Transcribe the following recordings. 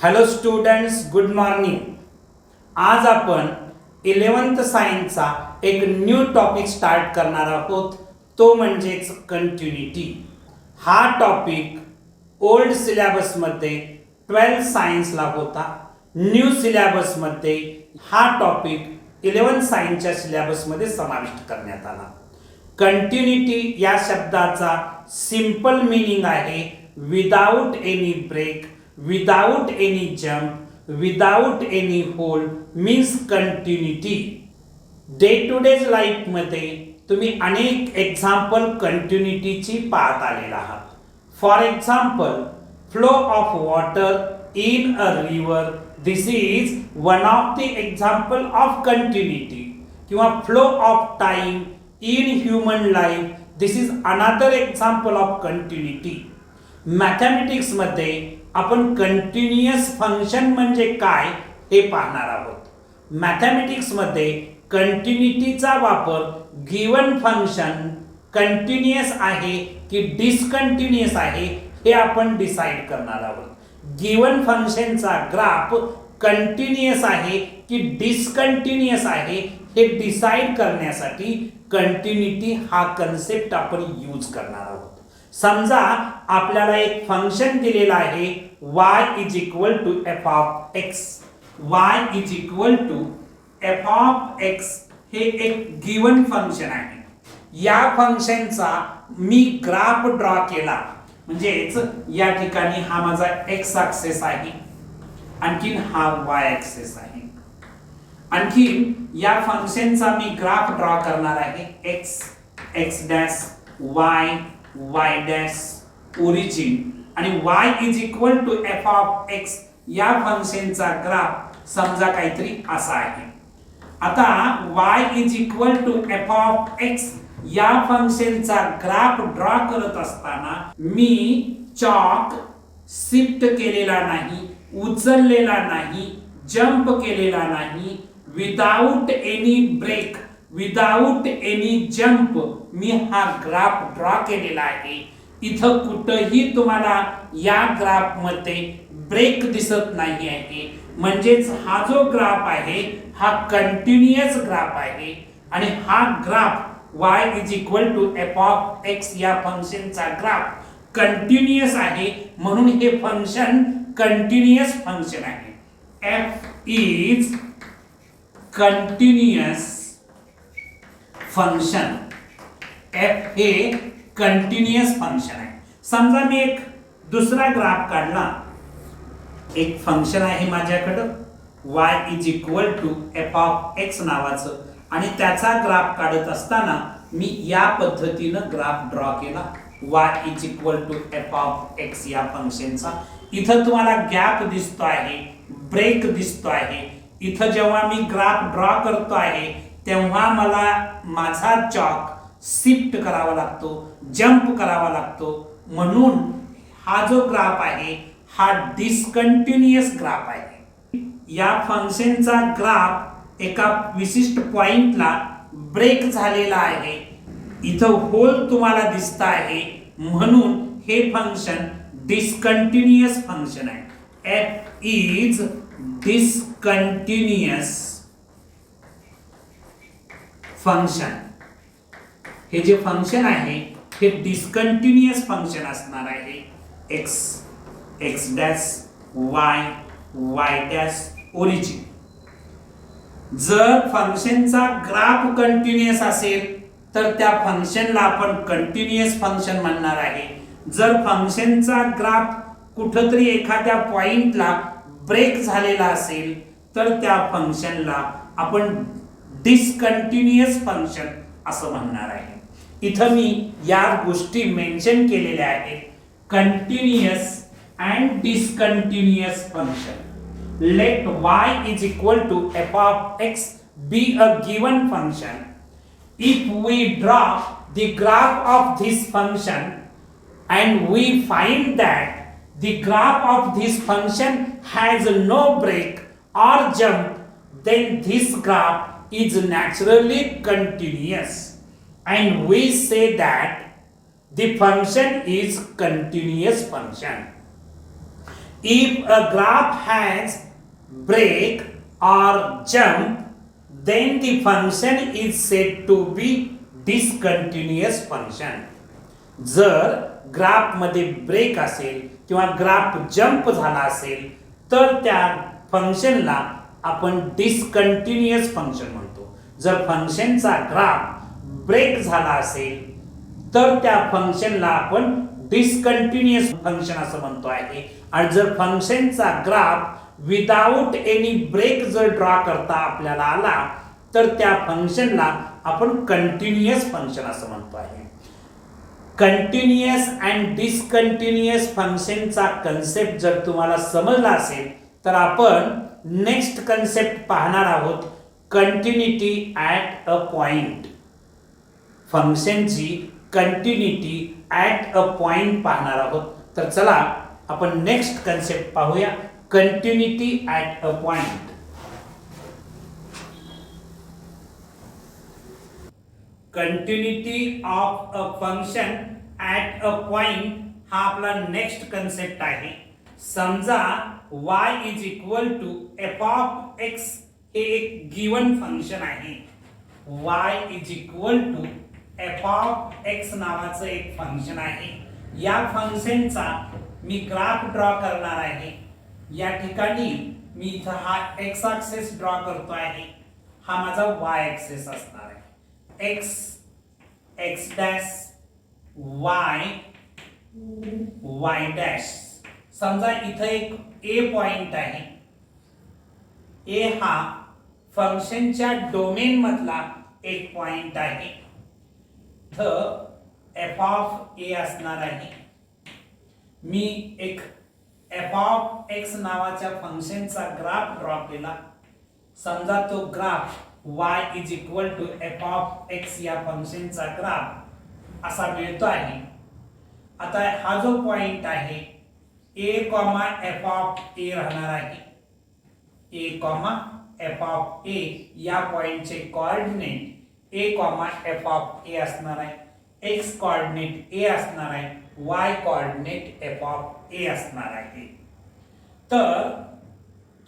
Hello students, good morning. आज आपण 11th सायन्सचा एक न्यू टॉपिक स्टार्ट करणार आहोत, तो म्हणजेच कंटिन्युटी. हा टॉपिक ओल्ड सिलेबसमध्ये 12th सायन्सला होता. न्यू सिलेबसमध्ये हा टॉपिक 11th सायन्सच्या सिलेबसमध्ये समाविष्ट करण्यात आला. कंटिन्युटी या शब्दाचा सिंपल मीनिंग आहे without any break, without any jump, without any hold means continuity. Day to day लाईफमध्ये तुम्ही अनेक एक्झाम्पल कंटिन्युटीची पाहत आलेला आहात. For example, flow of water in a river, this is one of the example of continuity. किंवा flow of time in human life, this is another example of continuity. मॅथमॅटिक्समध्ये आपण कंटिन्युअस फंक्शन म्हणजे काय हे पाहणार आहोत. मॅथमॅटिक्समध्ये कंटिन्युटीचा वापर गिवन फंक्शन कंटिन्युअस आहे की डिसकंटिन्युअस आहे हे आपण डिसाइड करणार आहोत. गिवन फंक्शनचा ग्राफ कंटिन्युअस आहे की डिसकंटिन्युअस आहे हे डिसाइड करण्यासाठी कंटिन्युटी हा कन्सेप्ट आपण यूज करणार आहोत. समजा आपल्याला एक फंक्शन दिलेला आहे y is equal to F of X. y is equal to F of X हे एक गिवन फंक्शन आहे. या फंक्शनचा मी ग्राफ ड्रॉ केला, म्हणजेच या ठिकाणी हा माझा एक्स ऍक्सिस आहे, आणखी हा वाय ऍक्सिस आहे. आणखी या फंक्शनचा मी ग्राफ ड्रॉ करणार आहे X, X dash, Y, y dash, origin आणि y is equal to F of x. या फंक्शनचा ग्राफ समजा काहीतरी असा आहे. आता y is equal to F of x या फंक्शनचा ग्राफ ड्रॉ करत असताना मी चॉक शिफ्ट केलेला नाही, उचललेला नाही, जंप केलेला नाही. Without any break, without any jump मी हा ग्राफ ड्रॉ केलेला आहे. इथं कुठंही तुम्हाला या ग्राफ मध्ये ब्रेक दिसत नाही आहे, म्हणजेच हा जो ग्राफ आहे हा कंटिन्युअस ग्राफ आहे. आणि हा graph y is equal to F of x या फंक्शनचा ग्राफ कंटिन्युअस आहे, म्हणून हे फंक्शन कंटिन्युअस फंक्शन आहे. f is continuous function. f हे कंटिन्युअस फंक्शन आहे. समजा मी एक दुसरा ग्राफ काढला. एक फंक्शन आहे माझ्याकडं y is equal to F of X नावाचं, आणि त्याचा ग्राफ काढत असताना मी या पद्धतीनं ग्राफ ड्रॉ केला y is equal to F of x या फंक्शनचा. इथं तुम्हाला गॅप दिसतो आहे, ब्रेक दिसतो आहे. इथं जेव्हा मी ग्राफ ड्रॉ करतो आहे तेव्हा मला माझा चॉक शिफ्ट करावा लागतो, जंप करावा लागतो, म्हणून हा जो ग्राफ आहे हा डिसकंटिन्युअस ग्राफ आहे. या फंक्शनचा ग्राफ एका विशिष्ट पॉइंटला ब्रेक झालेला आहे. इथं होल तुम्हाला दिसत आहे, म्हणून हे फंक्शन डिसकंटिन्युअस फंक्शन आहे. f is discontinuous function. हे जे फंक्शन आहे हे डिसकंटिन्युअस फंक्शन असणार आहे. x, x dash, y, y dash, origin. जर फंक्शनचा ग्राफ कंटिन्युअस असेल तर त्या फंक्शनला आपण कंटिन्युअस फंक्शन म्हणणार आहे. जर फंक्शनचा ग्राफ कुठंतरी एखाद्या पॉइंटला ब्रेक झालेला असेल तर त्या फंक्शनला आपण डिसकंटिन्युअस फंक्शन असं म्हणणार आहे. इथं मी या गोष्टी मेन्शन केलेल्या आहेत, continuous and discontinuous function. Let y is equal to f of x be a given function. If we draw the graph of this function and we find that the graph of this function has no break or jump, then this graph is naturally continuous, and we say that the function is continuous function. If a graph has break or jump, then the function is said to be discontinuous function. जर graph मध्ये break असेल किंवा graph jump झाला असेल तर त्या फंक्शनला आपण डिसकंटिन्युअस फंक्शन म्हणतो. जर फंक्शनचा ग्राफ ब्रेक झाला असेल तर त्या फंक्शनला आपण डिसकंटिन्युअस फंक्शन असं म्हणतो आहे. आणि जर फंक्शनचा ग्राफ विदाउट एनी ब्रेक जर ड्रॉ करता आपल्याला आला तर त्या फंक्शनला आपण कंटिन्युअस फंक्शन असं म्हणतो आहे. कंटिन्युअस अँड डिसकंटिन्युअस फंक्शनचा कन्सेप्ट जर तुम्हाला समजला असेल तर आपण नेक्स्ट कन्सेप्ट पाहणार आहोत, कंटिन्युटी ॲट अ पॉइंट. फंक्शनची कंटिन्युटी ॲट अ पॉइंट पाहणार आहोत. तर चला आपण नेक्स्ट कन्सेप्ट पाहूया, continuity at a point. Continuity of a function at a point हा आपला नेक्स्ट कन्सेप्ट आहे. समजा y is equal to F of X हे एक गिवन फंक्शन आहे. y is equal to F of X नावाचं एक फंक्शन आहे. या फंक्शनचा मी ग्राफ ड्रॉ करणार आहे. या ठिकाणी मी इथं हा एक्स ॲक्सिस ड्रॉ करतो आहे, हा माझा वाय ॲक्सिस असणार आहे. X X dash Y Y dash. समजा इथं एक ए पॉइंट आहे. ए हा फंक्शनच्या डोमेन मधला एक पॉइंट आहे. एफ ऑफ ए असणार आहे. मी एक एफ ऑफ एक्स नावाच्या फंक्शनचा ग्राफ ड्रॉ केला. समजा तो graph y is equal to F of x या फंक्शनचा ग्राफ असा मिळतो आहे. आता हा जो पॉइंट आहे A comma F of A राहणार आहे. A comma F of A या पॉइंटचे coordinate A comma F of A असणार आहे. एक्स कोऑर्डिनेट ए असणार आहे, Y coordinate F of A असणार आहे. तर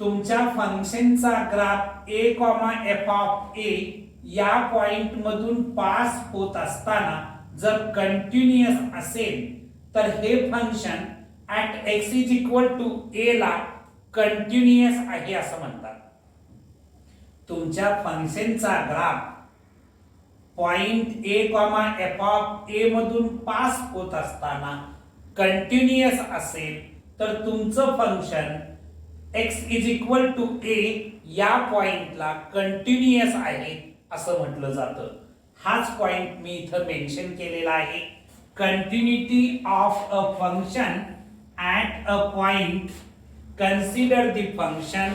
तुमच्या फंक्शनचा graph A comma F of A या पॉइंट मधून पास होत असताना जर कंटिन्युअस असेल तर हे function at X is equal to ए ला कंटिन्युअस आहे असं म्हणतात. तुमच्या फंक्शनचा graph point A comma F of A मधून पास होत असताना कंटिन्युअस असेल तर तुमचं function x is equal to A या पॉइंटला कंटिन्युअस आहे असं म्हटलं जातं. हाच पॉइंट मी इथं मेन्शन केलेला आहे. Continuity of a function at a point, consider the function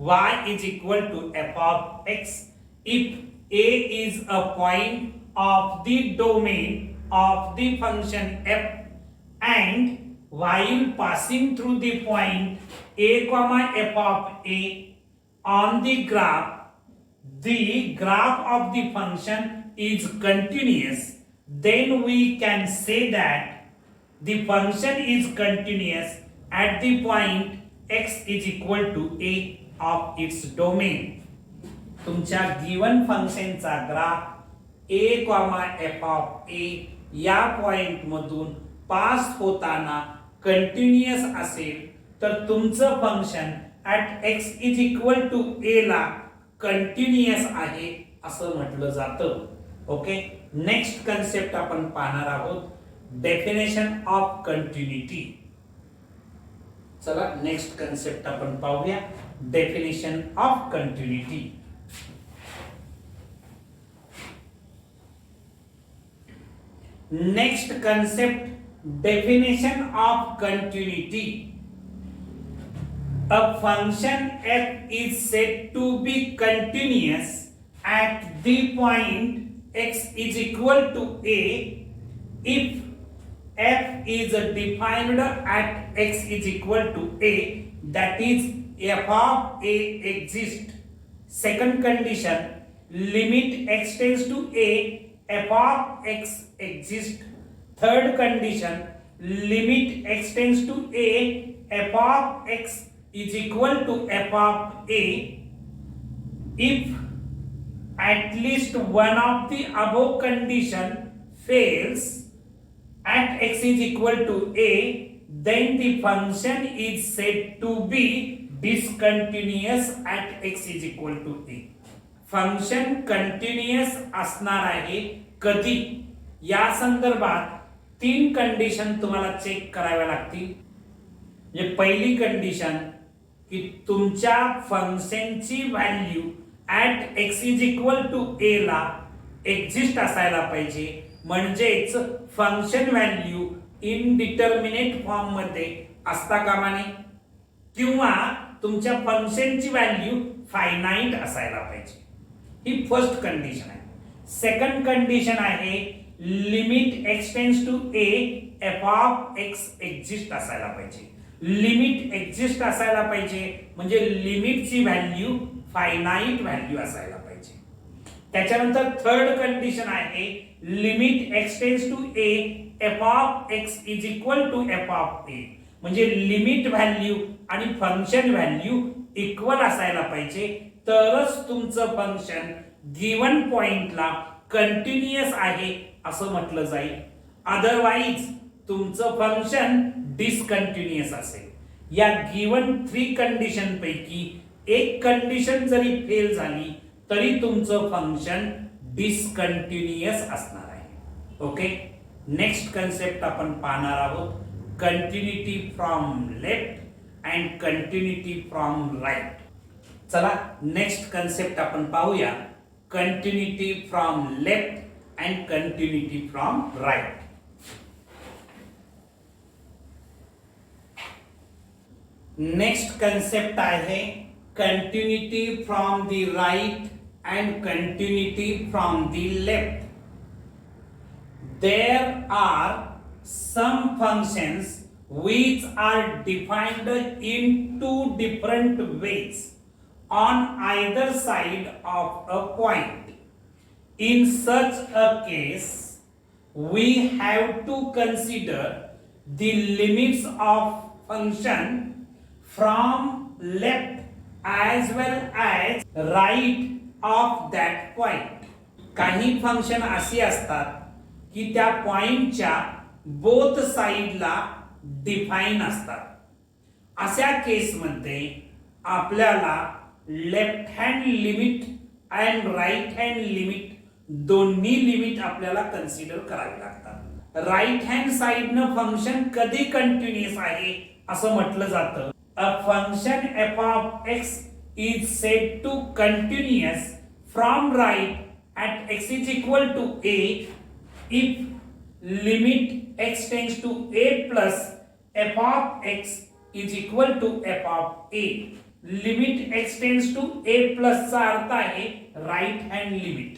y is equal to F of X if a is a point of the domain of the function f and while passing through the point a comma f of a on the graph of the function is continuous, then we can say that the function is continuous at the point x is equal to a of its domain. तुमच्या given फंक्शनचा graph A comma F of A या point मधून pass होताना continuous असेल तर तुमचं function at X is equal to ए ला continuous आहे असं म्हटलं जातं. ओके, नेक्स्ट कन्सेप्ट आपण पाहणार आहोत, डेफिनेशन ऑफ कंटिन्युटी. चला नेक्स्ट कन्सेप्ट आपण पाहूया, definition of continuity. Next concept, definition of continuity. A function f is said to be continuous at the point x is equal to a if f is defined at x is equal to a, that is f of a exists. Second condition, limit x tends to a, f of x exists. Third condition, limit x tends to a, f of x is equal to f of a if at least one of the above condition fails at x is equal to a, then the function is said to be discontinuous at x is equal to a. Function continuous असणार आहे कधी, या संदर्भात 3 condition तुम्हाला check कराव्या लागतील. म्हणजे पहिली कंडिशन की तुमच्या फंक्शनची value at x is equal to a ला एक्झिस्ट असायला पाहिजे, म्हणजेच फंक्शन व्हॅल्यू इनडिटर्मिनेट फॉर्म मध्ये असता कामा नये, किंवा तुमच्या फंक्शनची व्हॅल्यू फायनाइट असायला पाहिजे. ही फर्स्ट कंडिशन आहे. सेकंड कंडिशन आहे limit x tends to a f of x exist असायला पाहिजे. लिमिट एक्झिस्ट असायला पाहिजे म्हणजे लिमिटची व्हॅल्यू फायनाइट व्हॅल्यू असायला पाहिजे. त्याच्यानंतर थर्ड कंडिशन आहे limit x tends to a f of x is equal to f of a, म्हणजे लिमिट व्हॅल्यू आणि फंक्शन व्हॅल्यू इक्वल असायला पाहिजे, तरच तुमचं फंक्शन गिवन पॉइंटला कंटिन्युअस आहे असं म्हटलं जाईल. अदरवाइज तुमचं फंक्शन डिसकंटिन्युअस असेल. या गिवन 3 कंडिशन पैकी एक कंडिशन जरी फेल झाली तरी तुमचं फंक्शन डिसकंटिन्युअस असणार आहे. ओके, नेक्स्ट कन्सेप्ट आपण पाहणार आहोत continuity from left and continuity from right. चला नेक्स्ट कन्सेप्ट आपण पाहूया continuity from left and continuity from right. Next concept आहे continuity from the right and continuity from the left. There are some functions which are defined in 2 different ways on either side of a point. In such a case, we have to consider the limits of function from left as well as right of that point. काही function अशी असतात की त्या पॉइंटच्या both साइडला define असतात. अशा केसमध्ये आपल्याला left hand limit and right hand limit दोन्ही लिमिट आपल्याला कन्सिडर करावी लागतात. राईट हँड साइडनं फंक्शन कधी कंटिन्युअस आहे असं म्हटलं जातं. A function f of x is said to continuous from right at x is equal to a if limit x tends to a plus f of x is equal to f of a. Limit x tends to a plus चा अर्थ आहे right hand limit.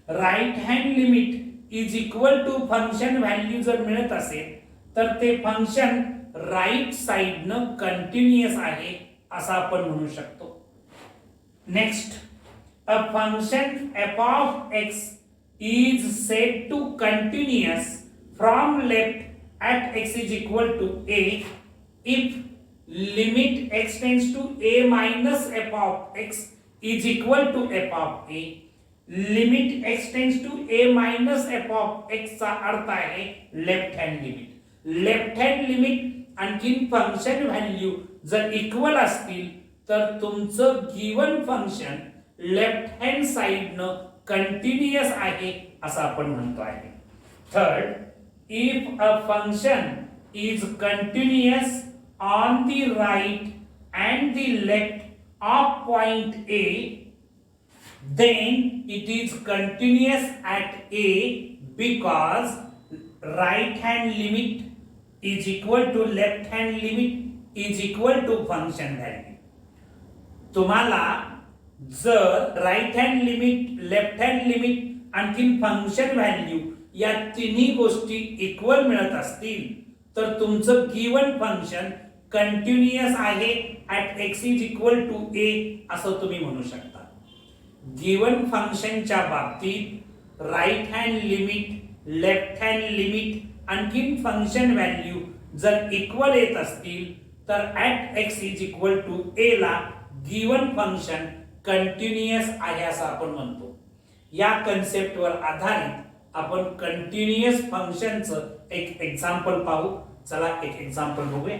Right hand limit is equal to function value जर मिळत असेल तर ते function right साइडनं continuous आहे असं आपण म्हणू शकतो. Next, a function f of x is said to continuous from left at x is equal to a if limit x tends to a minus f of x is equal to f of a. Limit x tends to a minus f of x चा अर्थ आहे left hand limit. Left hand limit आणखीन function value जर equal असतील तर तुमचं given function left hand साइडनं continuous आहे असं आपण म्हणतो आहे. Third, if a function is continuous on the right and the left of point A, then it is continuous at a because right hand limit is equal to left hand limit is equal to function value. तुम्हाला जर right hand limit, left hand limit आणखीन function value या तिन्ही गोष्टी equal मिळत असतील तर तुमचं गिवन फंक्शन कंटिन्युअस आहे at x is equal to a असं तुम्ही म्हणू शकता. गिवन फंक्शनच्या बाबतीत right hand limit, left hand limit आणखीन फंक्शन व्हॅल्यू जर इक्वल येत असतील तर at X is equal to ए ला गिवन फंक्शन कंटिन्युअस आहे असं आपण म्हणतो. या कन्सेप्टवर आधारित आपण कंटिन्युअस फंक्शनचं एक एक्झाम्पल पाहू. चला एक एक्झाम्पल बघूया.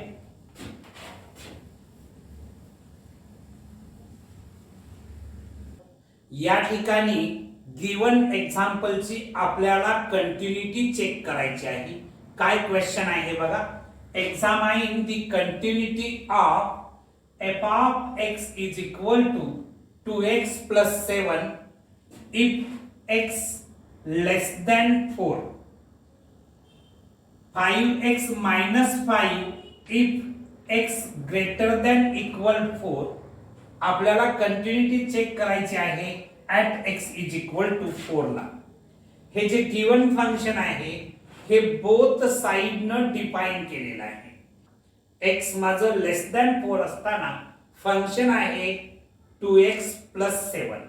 या ठिकाणी गिवन एक्झाम्पलची आपल्याला कंटिन्युटी चेक करायची आहे. काय क्वेश्चन आहे बघा. Examine the continuity of F of x is equal to 2x plus 7 if x less than 4, 5x minus 5 if x greater than equal 4. आपल्याला कंटिन्युटी चेक करायची आहे at x is equal to 4 ला. हे जे given function आहे हे both साइडनं define केलेलं आहे. x माझं लेस दॅन 4 असताना फंक्शन आहे 2x plus 7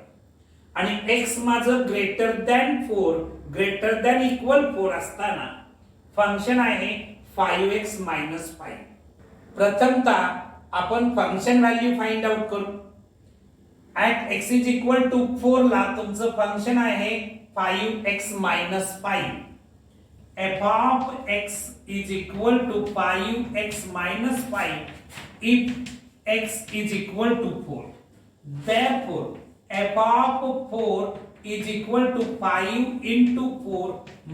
आणि x माझं greater than 4 greater than equal 4 असताना फंक्शन आहे 5x minus 5. प्रथमतः आपण फंक्शन व्हॅल्यू फाइंड आउट करू. At x is equal to 4 ला तुमचं फंक्शन आहे 5x minus 5. f of x is equal to 5x minus 5 if x is equal to 4. Therefore, f of 4 is equal to 5 into 4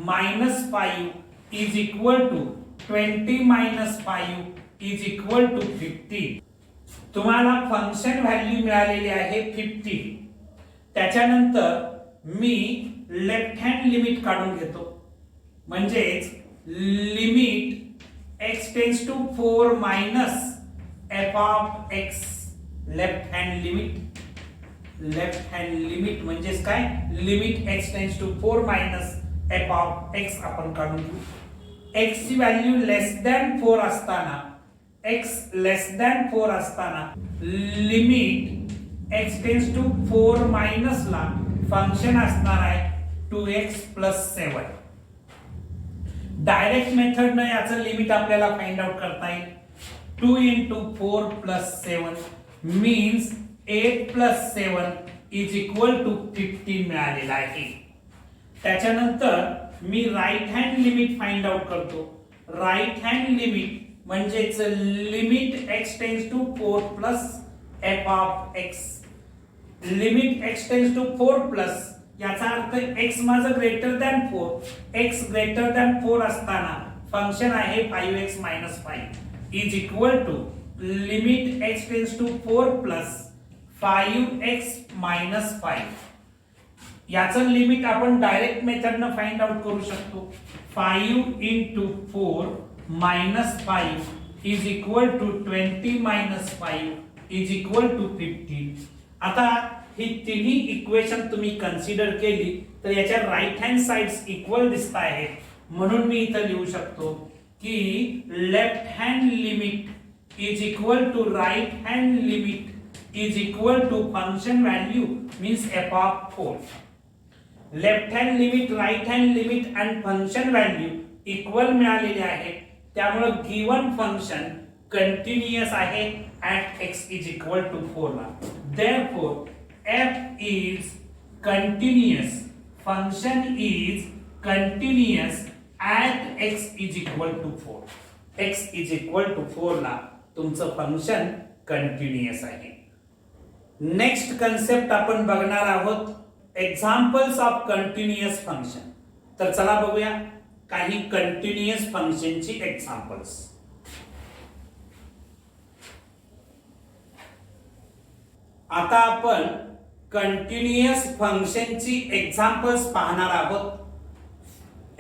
minus 5 is equal to 20 minus 5 is equal to 50. तुम्हाला function value मिळालेली आहे 50. त्याच्यानंतर मी left hand limit काढून घेतो. म्हणजेच limit x tends to 4 minus f of x. Left hand limit म्हणजेच काय limit x tends to 4 minus f of x आपण काढून घेऊ. x ची व्हॅल्यू लेस दॅन 4 असताना limit x tends to 4 minus ला फंक्शन असणार आहे 2x plus 7. डायरेक्ट मेथडने याचं लिमिट आपल्याला फाइंड आउट करता येईल. 2 into 4 plus 7 means 8 plus 7 is equal to 15 मिळालेला आहे. त्याच्यानंतर मी right hand limit find out करतो. राईट हँड लिमिट म्हणजेच limit x tends to 4 plus f of x. Limit x tends to 4 plus याचा अर्थ x माझं greater than 4. x greater than 4 असताना फंक्शन आहे 5x minus 5 is equal to limit x tends to 4 plus 5x minus 5. याचं limit आपण direct मेथडनं find out करू शकतो. 5 into 4 minus 5 is equal to 20 minus 5 is equal to 50. आता ही तिन्ही equation तुम्ही consider केली तर याच्या राईट हँड साइड्स इक्वल दिसत आहेत. म्हणून मी इथं लिहू शकतो की left hand limit is equal to right hand limit is equal to function value means f of 4. Left hand limit right hand limit and function value equal मिळालेले आहे. त्यामुळे गिवन फंक्शन कंटिन्युअस आहे at x is equal to 4 ला. Therefore, f is continuous. Function is continuous at x is equal to 4. x is equal to 4 ला तुमचं function continuous आहे. Next concept आपण बघणार आहोत एक्झाम्पल्स ऑफ कंटिन्युअस फंक्शन. तर चला बघूया काही कंटिन्युअस फंक्शनची एक्झाम्पल्स. आता आपण कंटिन्युअस फंक्शनची एक्झाम्पल्स पाहणार आहोत.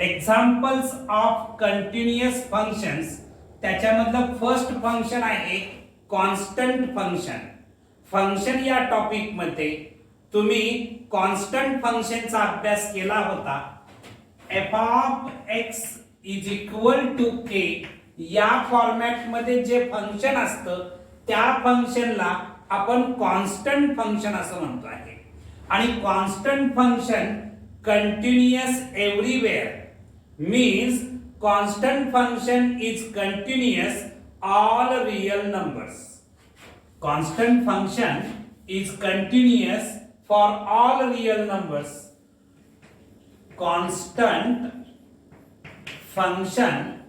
Examples of continuous functions. त्याच्यामधलं फर्स्ट फंक्शन आहे कॉन्स्टंट फंक्शन. फंक्शन या टॉपिक मध्ये तुम्ही कॉन्स्टंट फंक्शनचा अभ्यास केला होता. f of x is equal to k या फॉर्मॅट मध्ये जे फंक्शन असतं त्या फंक्शनला आपण कॉन्स्टंट फंक्शन असं म्हणतो आहे. आणि constant function continuous everywhere means constant function is continuous all real numbers. Constant function is continuous for all real numbers. Constant function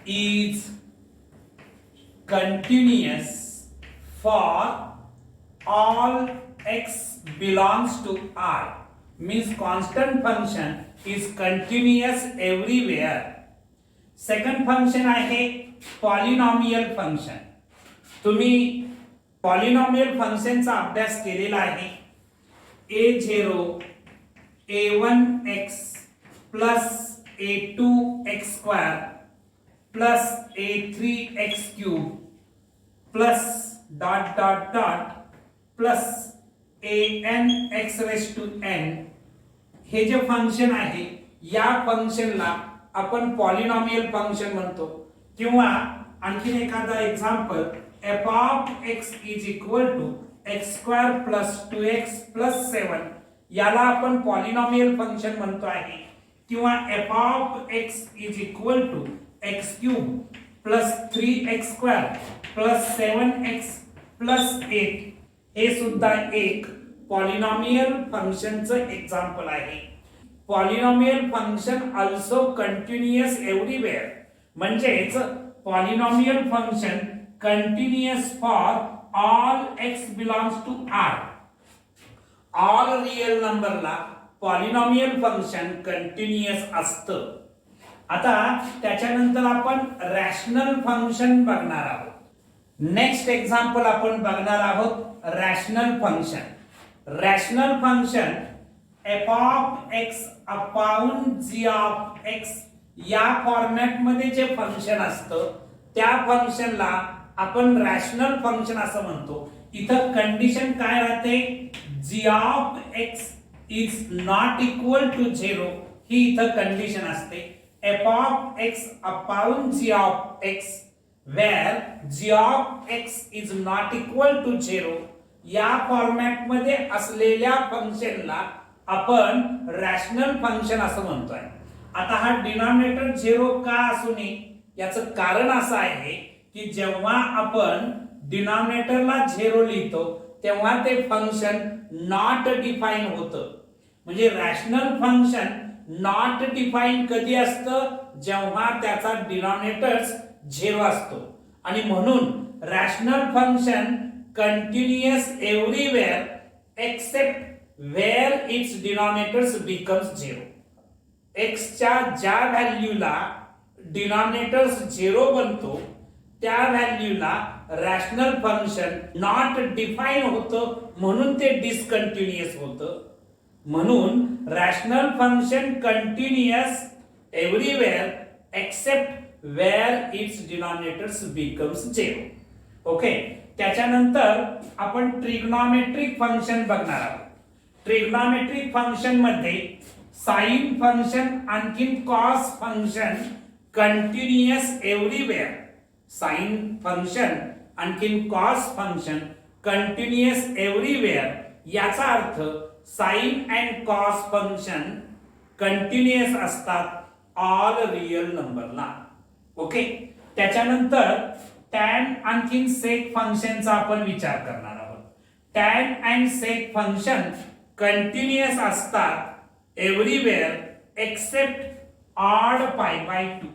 is continuous for all x belongs to R. Means constant function is continuous everywhere. Second function आहे polynomial function. तुम्ही polynomial फंक्शनचा अभ्यास केलेला आहे. a0 a1x plus a2x square plus a3x cube plus dot dot dot plus an x raised to n. हे जे function आहे या फंक्शनला आपण पॉलिनॉमियल फंक्शन म्हणतो. किंवा आणखीन एखादा example f of x is equal to x square plus 2x plus 7 याला आपण पॉलिनॉमियल फंक्शन म्हणतो आहे. किंवा f of x is equal to x cube plus 3x square plus 7x plus 8 हे सुद्धा एक पॉलिनॉमियल फंक्शनचं एक्झाम्पल आहे. Polynomial function also continuous everywhere. म्हणजेच polynomial function continuous for all x belongs to R. All real नंबरला polynomial function continuous असतं. आता त्याच्यानंतर आपण रॅशनल फंक्शन बघणार आहोत. नेक्स्ट एक्झाम्पल आपण बघणार आहोत rational function. Rational function f of x upon g of x या फॉर्मॅट मध्ये जे फंक्शन असतं त्या फंक्शनला आपण रॅशनल फंक्शन असं म्हणतो. इथं कंडिशन काय राहते, g of x is not equal to 0 ही इथं कंडिशन असते. f of x upon g of x where g of x is not equal to 0 या फॉर्मॅट मध्ये असलेल्या फंक्शनला आपण रॅशनल फंक्शन असं म्हणतोय. आता हा डिनॉमिनेटर 0 का असू नये याचं कारण असं आहे की जेव्हा आपण डिनॉमिनेटरला 0 लिहितो तेव्हा ते फंक्शन नॉट डिफाइन होतं. म्हणजे रॅशनल फंक्शन नॉट डिफाइन कधी असतं, जेव्हा त्याचा डिनॉमिनेटर्स 0 असतो. आणि म्हणून rational function continuous everywhere except where its denominators becomes 0. x च्या ज्या व्हॅल्यूला डिनॉमिनेटर्स 0 बनतो त्या व्हॅल्यूला रॅशनल फंक्शन नॉट डिफाइन होतं, म्हणून ते डिसकंटिन्युअस होतं. म्हणून rational function continuous everywhere except where its denominators becomes 0. Okay. त्याच्यानंतर आपण ट्रिग्नॉमेट्रिक फंक्शन बघणार आहोत. ट्रिग्नॉमेट्रिक फंक्शन मध्ये साइन फंक्शन आणखीन cos function continuous everywhere. Sine function आणखीन कॉस फंक्शन कंटिन्युअस एव्हरीवेअर याचा अर्थ sine and cos function continuous असतात ऑल रियल नंबरला. ओके. त्याच्यानंतर टॅन आणखीन सेक फंक्शनचा आपण विचार करणार आहोत. Tan and sec function continuous असतात everywhere except odd pi by 2.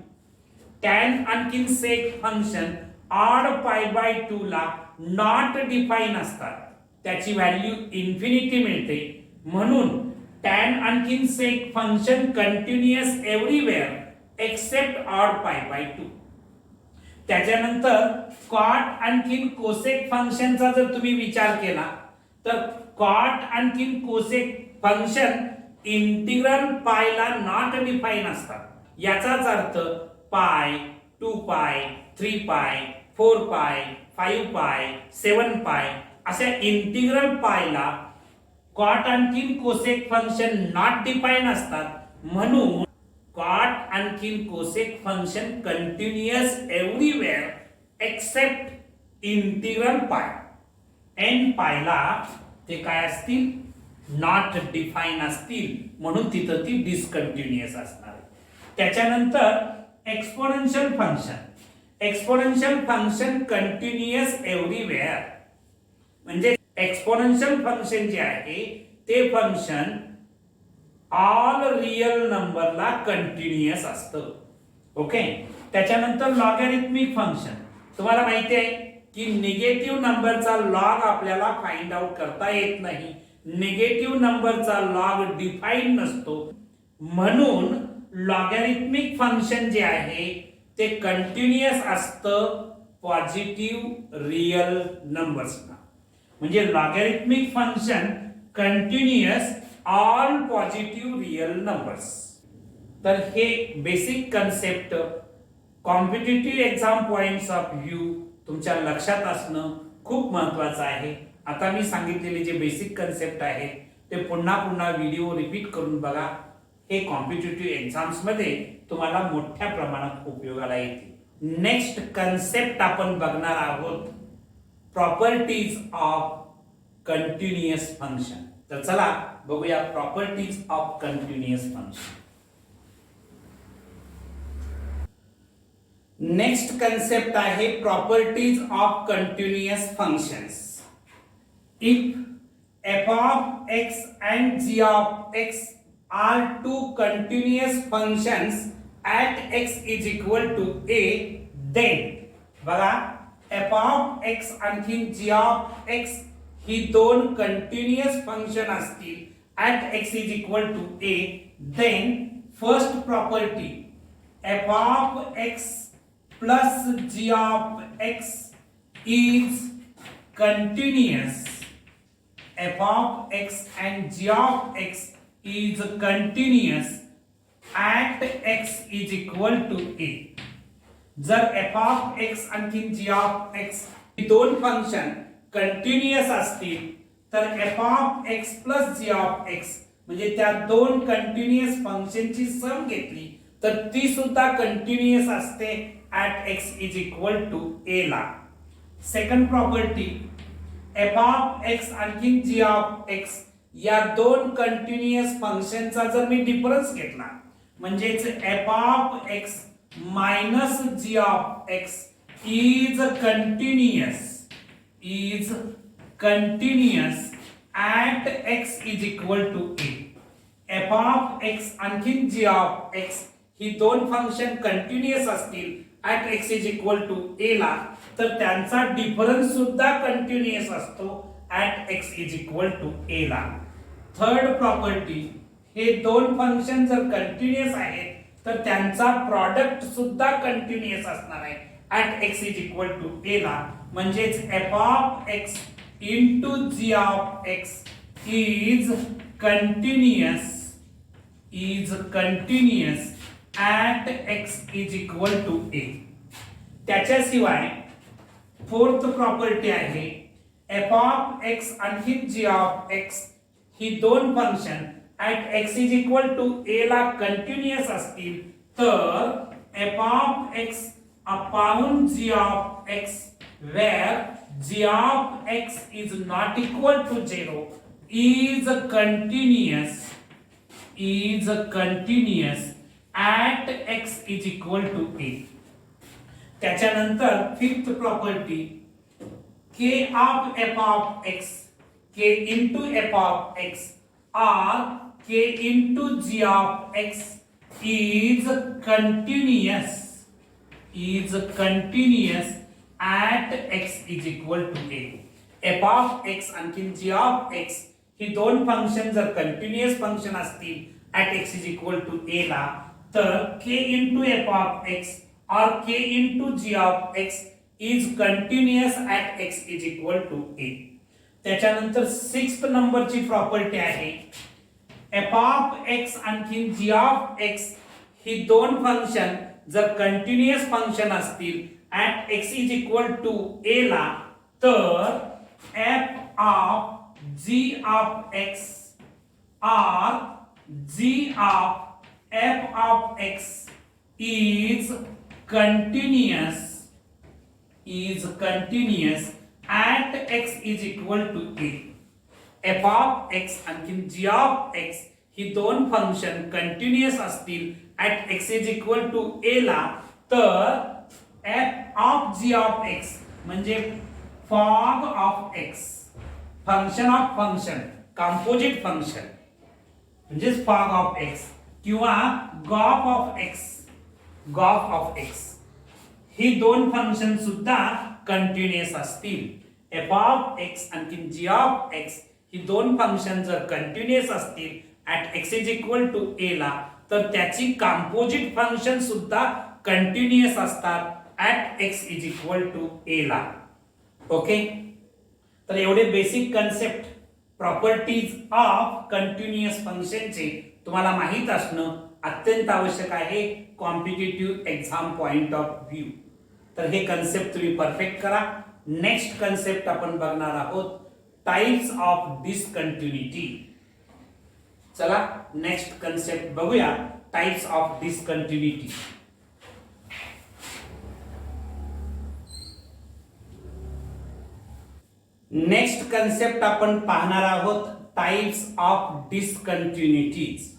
Tan आणखीन sec function odd pi by 2 ला नॉट डिफाइन असतात, त्याची व्हॅल्यू इन्फिनिटी मिळते. म्हणून टॅन आणखीन sec function continuous everywhere except odd pi by 2. त्याच्यानंतर कॉट आणखीन कोसेक फंक्शनचा जर तुम्ही विचार केला तर कॉट आणखीन कोसेक फंक्शन इंटिग्रल पायला नॉट डिफाइन असतात. याचाच अर्थ पाय, 2 पाय, 3 पाय, 4 पाय, 5 पाय, 7 पाय अशा इंटिग्रल पायला कॉट आणखीन कोसेक फंक्शन नॉट डिफाइन असतात. म्हणून कॉट आणखीन cosec function continuous everywhere except integral pi. N पायला ते काय असतील, नॉट डिफाइन असतील, म्हणून तिथं ती डिसकंटिन्युअस असणार. त्याच्यानंतर exponential function. Exponential function continuous everywhere. म्हणजे एक्सपोनेन्शियल फंक्शन जे आहे ते फंक्शन ऑल रियल नंबरला कंटिन्युअस असतं. ओके. त्याच्यानंतर लॉगॅरिथमिक फंक्शन. तुम्हाला माहिती आहे की निगेटिव्ह नंबरचा लॉग आपल्याला फाइंड आउट करता येत नाही. निगेटिव्ह नंबरचा लॉग डिफाईन नसतो. म्हणून लॉगॅरिथमिक फंक्शन जे आहे ते कंटिन्युअस असतं पॉझिटिव्ह रियल नंबर्सना. म्हणजे logarithmic function continuous all positive real numbers. तर हे basic concept competitive exam points of view तुमच्या लक्षात असणं खूप महत्वाचं आहे. आता मी सांगितलेले जे बेसिक कन्सेप्ट आहेत ते पुन्हा पुन्हा व्हिडिओ रिपीट करून बघा. हे कॉम्पिटिटिव्ह एक्झाम्स मध्ये तुम्हाला मोठ्या प्रमाणात उपयोगाला येतील. नेक्स्ट कन्सेप्ट आपण बघणार आहोत प्रॉपर्टीज ऑफ कंटिन्युअस फंक्शन. तर चला बघूया properties of continuous function. Next concept आहे properties of continuous functions. If f of x and g of x are two continuous functions at x is equal to a, then बघा f of x आणखी g of x ही दोन continuous function असतील at x is equal to a, then first property f of x plus g of x is continuous. f of x and g of x is continuous at x is equal to a. जर f of x आणखी g of x ही दोन function continuous असतील तर f of x plus g of x म्हणजे त्या दोन continuous फंक्शनची सम घेतली तर ती सुद्धा कंटिन्युअस असते at x is equal to a ला. Second property f of x आणखी g of x या दोन कंटिन्युअस फंक्शनचा जर मी डिफरन्स घेतला म्हणजेच f of x minus g of x is continuous at x is equal to a. f of x आणखी g of x ही दोन फंक्शन कंटिन्युअस असतील at x is equal to a ला तर त्यांचा डिफरन्स सुद्धा कंटिन्युअस असतो at x is equal to a ला. थर्ड प्रॉपर्टी हे दोन फंक्शन जर कंटिन्युअस आहेत तर त्यांचा प्रॉडक्ट सुद्धा कंटिन्युअस असणार आहे at x is equal to a ला. म्हणजेच f of x into g of x is continuous at x is equal to a. त्याच्याशिवाय फोर्थ प्रॉपर्टी आहे f of x आणखी g of x ही दोन function at x is equal to a ला continuous असतील तर f of x upon g of x where g of x is not equal to 0 is continuous at x is equal to a. त्याच्यानंतर fifth property k of f of x k into f of x or k into g of x is continuous at x is equal to a. f of x आणखी g of x ही दोन function जर continuous function असतील at x is equal to a ला तर k into f of x or k into g of x is continuous at x is equal to a. त्याच्यानंतर sixth नंबरची property आहे f of x आणखी g of x ही दोन function जर continuous function असतील at x is equal to a ला तर f of g of x or g of f of x is continuous at x is equal to a. f of x आणखी g of x ही दोन function continuous असतील at x is equal to a ला तर f of g of x म्हणजे fog of x, function of function, composite function म्हणजेच fog of x किंवा gof of x, gof of x, ही दोन फंक्शन सुद्धा continuous असतील. एफ ऑफ एक्स आणि जी ऑफ एक्स ही दोन फंक्शन जर कंटिन्युअस असतील at x is equal to ए ला, तर त्याची कंपोजिट फंक्शन सुद्धा कंटिन्युअस असतात at x is equal to ए ला. ओके, तर एवढे basic concept properties of continuous फंक्शनचे तुम्हाला माहित असणं अत्यंत आवश्यक आहे competitive exam point of view. तर हे कन्सेप्ट तुम्ही परफेक्ट करा. नेक्स्ट कन्सेप्ट आपण बघणार आहोत टाइप्स ऑफ डिसकंटिन्युटी. चला नेक्स्ट कन्सेप्ट बघूया, types of discontinuity. Next concept आपण पाहणार आहोत टाइप्स ऑफ डिसकंटिन्युटीज.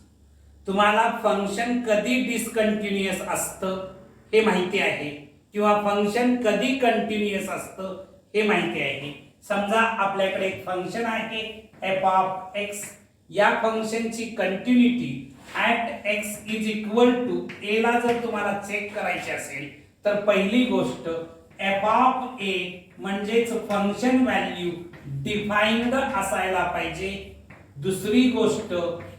तुम्हाला फंक्शन कधी डिसकंटिन्युअस असतं हे माहिती आहे किंवा फंक्शन कधी कंटिन्युअस असतं हे माहिती आहे. समजा आपल्याकडे एक फंक्शन आहे एफ ऑफ एक्स. या फंक्शनची continuity at x is equal to ए ला जर तुम्हाला चेक करायची असेल तर पहिली गोष्ट एफ ऑफ ए म्हणजेच फंक्शन व्हॅल्यू डिफाइन्ड असायला पाहिजे. दुसरी गोष्ट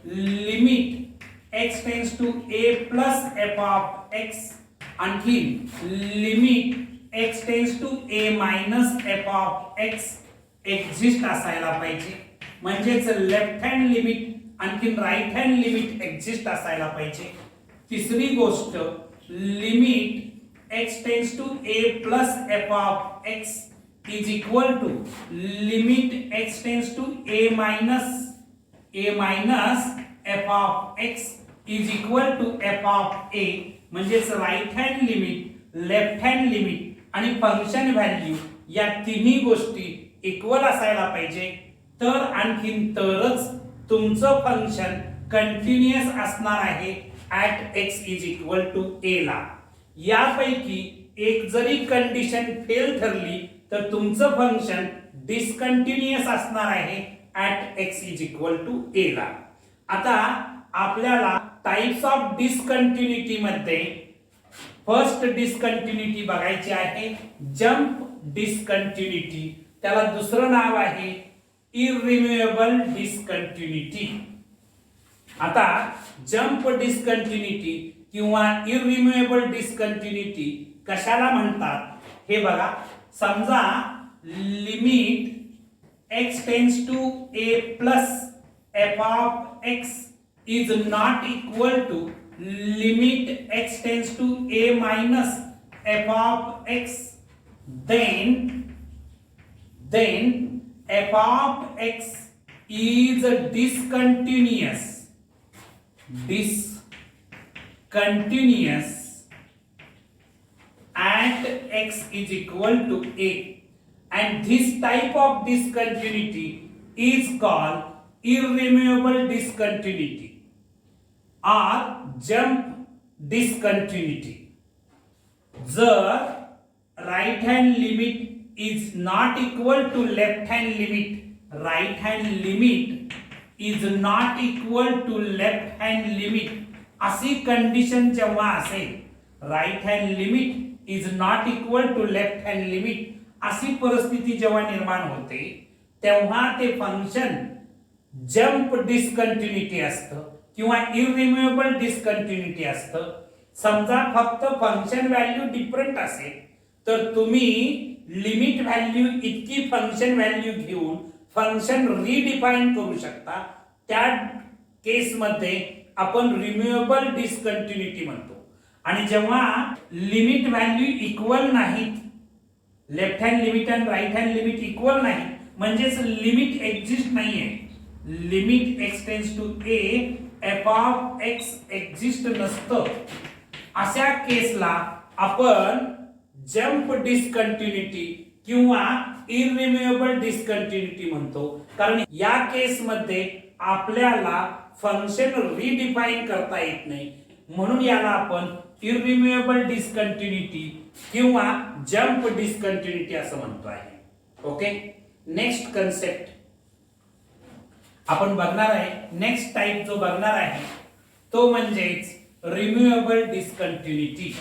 limit x tends to a plus f of x, आणखी limit x tends to a minus f of x exist असायला पाहिजे. म्हणजेच लेफ्ट हँड लिमिट आणखी राईट हँड लिमिट एक्झिस्ट असायला पाहिजे. तिसरी गोष्ट limit x tends to a plus f of x is equal to limit x tends to a minus f of x is equal to f of a. म्हणजेच right hand limit, left hand limit आणि function value या तिन्ही गोष्टी equal असायला पाहिजे. तर आणखीन तरच तुमचं फंक्शन कंटिन्युअस असणार आहे at x is equal to a ला. यापैकी एक जरी कंडिशन फेल ठरली तर तुमचं फंक्शन डिसकंटिन्युअस असणार आहे at x is equal to ए ला. आता आपल्याला टाइप्स ऑफ डिसकंटिन्युटी मध्ये फर्स्ट डिसकंटिन्युटी बघायची आहे जंप डिसकंटिन्युटी. त्याला दुसरं नाव आहे इररिम्यूवेबल डिसकंटिन्युटी. आता जंप डिसकंटिन्युटी किंवा इररिम्यूवेबल डिसकंटिन्युटी कशाला म्हणतात हे बघा. समजा limit x tends to a plus f of x is not equal to limit x tends to a minus f of x, then f of x is discontinuous at x is equal to a, and this type of discontinuity is called irremovable discontinuity or jump discontinuity. जर right hand limit is not equal to left hand limit, right hand limit is not equal to left hand limit अशी condition जेव्हा असेल, right hand limit is not equal to left hand limit अशी परिस्थिती जेव्हा निर्माण होते तेव्हा ते फंक्शन जंप डिसकंटिन्युटी असतं किंवा इररिम्यूवेबल डिसकंटिन्युटी असतं. समजा फक्त फंक्शन व्हॅल्यू डिफरंट असेल तर तुम्ही लिमिट व्हॅल्यू इतकी फंक्शन व्हॅल्यू घेऊन फंक्शन रिडिफाइन करू शकता. त्या केसमध्ये आपण रिम्यूवेबल डिसकंटिन्युटी म्हणतो. आणि जेव्हा लिमिट व्हॅल्यू इक्वल नाहीत, लेफ्ट हँड लिमिट आणि राईट हँड लिमिट इक्वल नाही म्हणजेच लिमिट एक्झिस्ट नाहीये, limit x tends to a f of x exist नसतं, अशा केसला आपण जंप डिसकंटिन्युटी किंवा इररिम्यूवेबल डिसकंटिन्युटी म्हणतो. कारण या केसमध्ये आपल्याला फंक्शन रिडिफाइन करता येत नाही म्हणून याला आपण इररिम्यूवेबल डिसकंटिन्युटी किंवा जंप डिस्कंटिन्युटी असं म्हणतो आहे. ओके, नेक्स्ट कन्सेप्ट आपण बघणार आहे. नेक्स्ट टाइप जो बघणार आहे तो म्हणजेच रिम्यूवेबल डिस्कंटिन्युटी.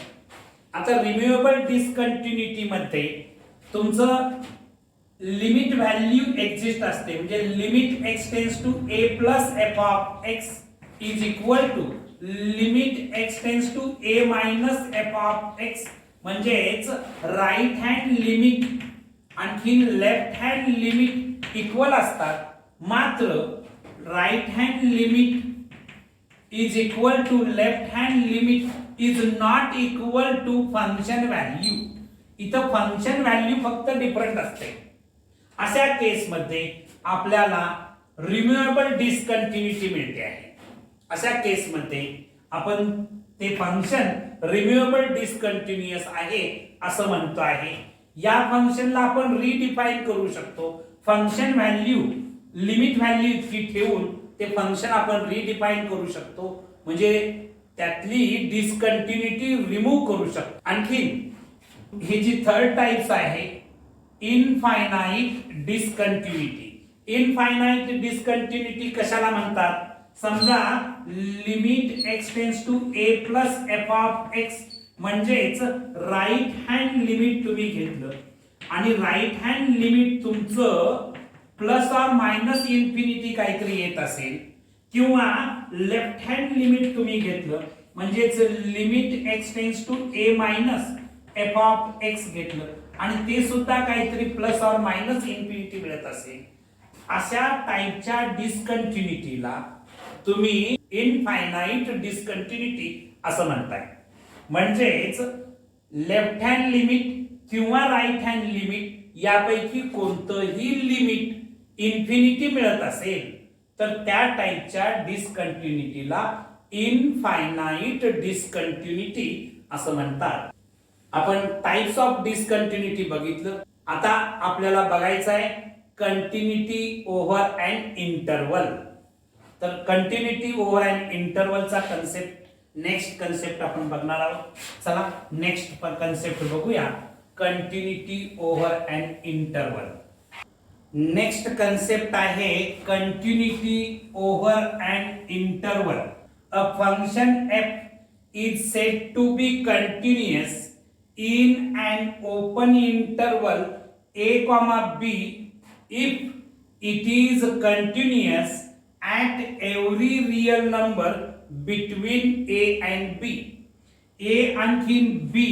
आता रिम्यूवेबल डिस्कंटिन्युटी मध्ये तुमचं लिमिट व्हॅल्यू एक्झिस्ट असते, म्हणजे limit x tends to a plus f of x is equal to limit x tends to a minus f of x. म्हणजेच राईट हँड लिमिट आणखी लेफ्ट हँड लिमिट इक्वल असतात, मात्र right hand limit is equal to left hand limit is not equal to function value. इथं function value फक्त different असते. अशा केस मध्ये आपल्याला रिम्यूवेबल डिस्कंटिन्युटी मिळते आहे. अशा केस मध्ये आपण ते फंक्शन रिम्यूवेबल डिस्कंटिन्युअस आहे असं म्हणतो आहे. या फंक्शनला आपण रिडिफाइन करू शकतो. फंक्शन व्हॅल्यू लिमिट व्हॅल्यू इतकी ठेवून ते फंक्शन आपण रिडिफाइन करू शकतो, म्हणजे त्यातली डिस्कंटिन्युटी रिमूव्ह करू शकतो. आणखी ही जी थर्ड टाइप्स आहे इनफायनाइट डिस्कंटिन्युटी. इनफायनाइट डिस्कंटिन्युटी कशाला म्हणतात? समजा limit x tends to a plus f of x, म्हणजेच राईट हँड लिमिट तुम्ही घेतलं आणि राईट हँड लिमिट तुमचं प्लस ऑर मायनस इन्फिनिटी काहीतरी येत असेल, किंवा लेफ्ट हँड लिमिट तुम्ही घेतलं म्हणजेच limit x tends to a minus f of x घेतलं आणि ते सुद्धा काहीतरी प्लस ऑर मायनस इन्फिनिटी मिळत असेल, अशा टाइपच्या डिस्कंटिन्युटीला तुम्ही इनफायनाइट डिस्कंटिन्युटी असं म्हणताय. म्हणजेच लेफ्ट हँड लिमिट किंवा राईट हँड लिमिट यापैकी कोणतंही लिमिट इन्फिनिटी मिळत असेल तर त्या टाइपच्या डिस्कंटिन्युटीला इनफायनाइट डिस्कंटिन्युटी असं म्हणतात. आपण टाइप्स ऑफ डिस्कंटिन्युटी बघितलं. आता आपल्याला बघायचं आहे कंटिन्युटी ओव्हर अँड इंटरवल. तर कंटिन्युटी ओव्हर अँड इंटरवलचा कन्सेप्ट नेक्स्ट कन्सेप्ट आपण बघणार आहोत. चला नेक्स्ट कन्सेप्ट बघूया, continuity over and interval. Next concept आहे continuity over and interval. A function f is said to be continuous in an open interval a comma b if it is continuous at every real number between a and b. a आणखी b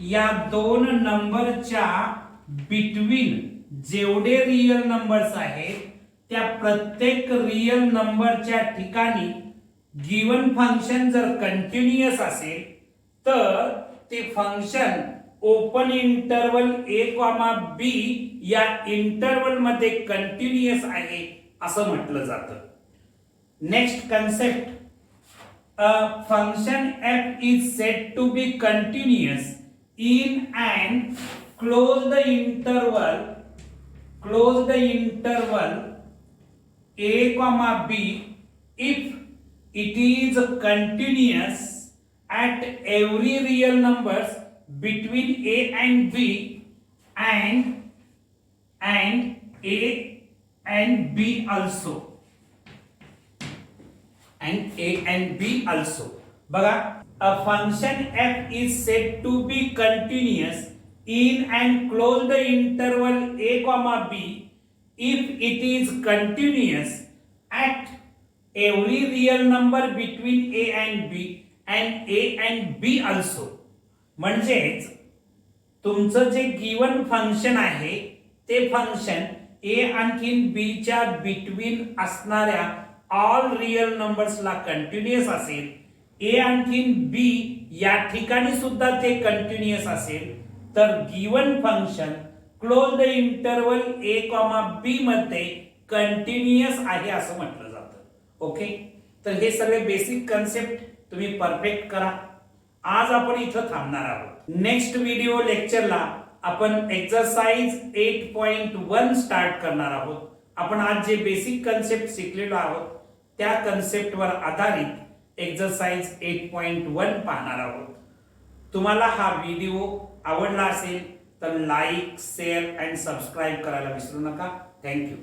या दोन नंबरच्या between जेवढे real numbers आहेत त्या प्रत्येक real नंबरच्या ठिकाणी गिवन फंक्शन जर कंटिन्युअस असेल तर ते function open interval a comma b या इंटरवल मध्ये कंटिन्युअस आहे असं म्हटलं जातं. Next concept, a function f is said to be continuous in an closed interval a comma b if it is continuous at every real numbers between a and b and a and b also बघा, a function f is said to be continuous in an closed interval a comma b if it is continuous at every real number between a and b and a and b also. म्हणजेच तुमचं जे given function आहे ते function a आणखीन b च्या between असणाऱ्या all real नंबर्सला continuous असेल, a आणखीन b या ठिकाणी सुद्धा ते कंटिन्युअस असेल, तर given function closed interval a comma b मध्ये कंटिन्युअस आहे असं म्हटलं जातं. ओके, तर हे सगळे बेसिक कन्सेप्ट तुम्ही परफेक्ट करा. आज आपण इथं थांबणार आहोत. नेक्स्ट व्हिडिओ लेक्चरला आपण एक्सरसाइज 8.1 स्टार्ट करणार आहोत. आपण आज जे बेसिक कन्सेप्ट शिकलेलो आहोत त्या कन्सेप्टवर आधारित एक्सरसाइज 8.1 पाहणार आहोत. तुम्हाला हा व्हिडिओ आवडला असेल तर लाईक शेअर अँड सबस्क्राईब करायला विसरू नका. थँक्यू.